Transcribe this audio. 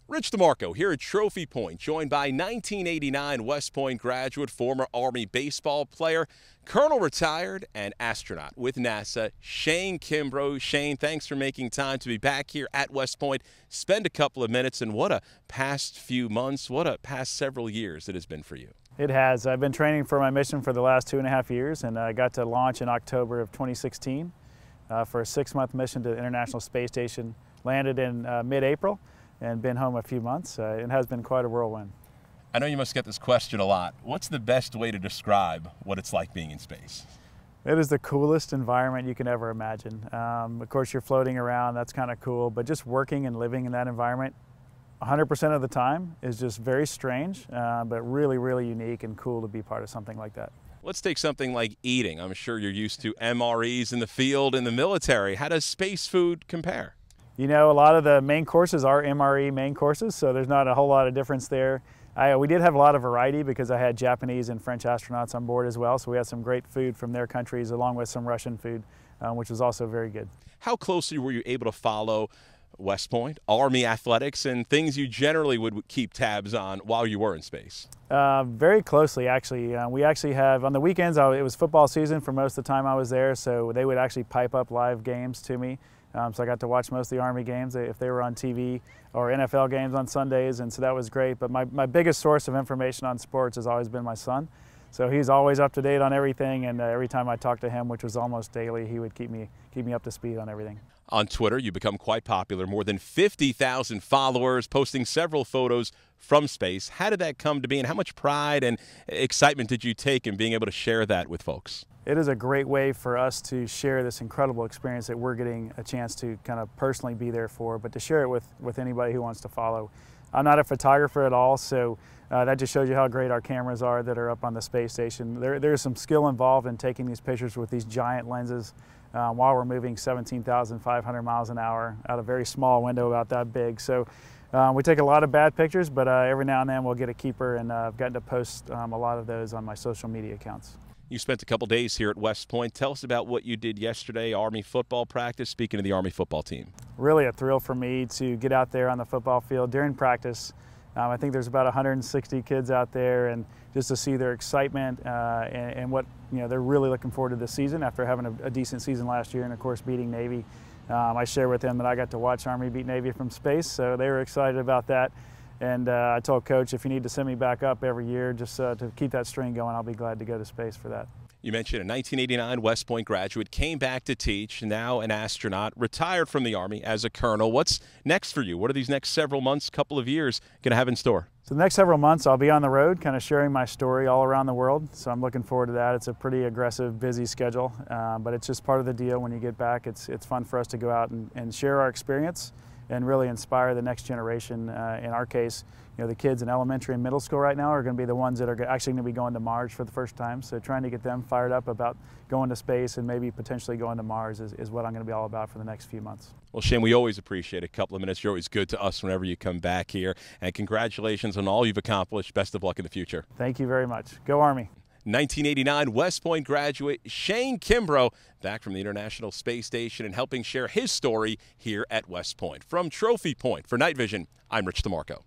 Rich DeMarco here at Trophy Point, joined by 1989 West Point graduate, former Army baseball player, Colonel retired, and astronaut with NASA, Shane Kimbrough. Shane, thanks for making time to be back here at West Point. Spend a couple of minutes, and what a past few months, what a past several years it has been for you. It has. I've been training for my mission for the last 2.5 years, and I got to launch in October of 2016 for a 6-month mission to the International Space Station. Landed in mid-April and been home a few months. It has been quite a whirlwind. I know you must get this question a lot. What's the best way to describe what it's like being in space? It is the coolest environment you can ever imagine. Of course, you're floating around, that's kind of cool, but just working and living in that environment 100% of the time is just very strange, but really, really unique and cool to be part of something like that. Let's take something like eating. I'm sure you're used to MREs in the field, in the military. How does space food compare? You know, a lot of the main courses are MRE main courses, so there's not a whole lot of difference there. We did have a lot of variety because I had Japanese and French astronauts on board as well, so we had some great food from their countries along with some Russian food, which was also very good. How closely were you able to follow West Point, Army athletics, and things you generally would keep tabs on while you were in space? Very closely, actually. We actually have, on the weekends, it was football season for most of the time I was there, so they would actually pipe up live games to me. So I got to watch most of the Army games if they were on TV, or NFL games on Sundays, and so that was great. But my biggest source of information on sports has always been my son. So he's always up to date on everything, and every time I talked to him, which was almost daily, he would keep me up to speed on everything. On Twitter, you become quite popular, more than 50,000 followers, posting several photos from space. How did that come to be, and how much pride and excitement did you take in being able to share that with folks? It is a great way for us to share this incredible experience that we're getting a chance to kind of personally be there for, but to share it with anybody who wants to follow. I'm not a photographer at all, so that just shows you how great our cameras are that are up on the space station. There's some skill involved in taking these pictures with these giant lenses while we're moving 17,500 miles an hour out a very small window about that big. So we take a lot of bad pictures, but every now and then we'll get a keeper, and I've gotten to post a lot of those on my social media accounts. You spent a couple days here at West Point. Tell us about what you did yesterday, Army football practice, speaking of the Army football team. Really a thrill for me to get out there on the football field during practice. I think there's about 160 kids out there, and just to see their excitement and what they're really looking forward to this season after having a decent season last year and, of course, beating Navy. I shared with them that I got to watch Army beat Navy from space, so they were excited about that. And I told Coach, if you need to send me back up every year just to keep that string going, I'll be glad to go to space for that. You mentioned a 1989 West Point graduate, came back to teach, now an astronaut, retired from the Army as a colonel. What's next for you? What are these next several months, couple of years going to have in store? So the next several months I'll be on the road kind of sharing my story all around the world. So I'm looking forward to that. It's a pretty aggressive, busy schedule, but it's just part of the deal. When you get back, it's fun for us to go out and share our experience and really inspire the next generation. In our case, the kids in elementary and middle school right now are going to be the ones that are actually going to be going to Mars for the first time. So trying to get them fired up about going to space and maybe potentially going to Mars is what I'm going to be all about for the next few months. Well, Shane, we always appreciate a couple of minutes. You're always good to us whenever you come back here. And congratulations on all you've accomplished. Best of luck in the future. Thank you very much. Go Army. 1989 West Point graduate Shane Kimbrough back from the International Space Station and helping share his story here at West Point. From Trophy Point for Night Vision, I'm Rich DeMarco.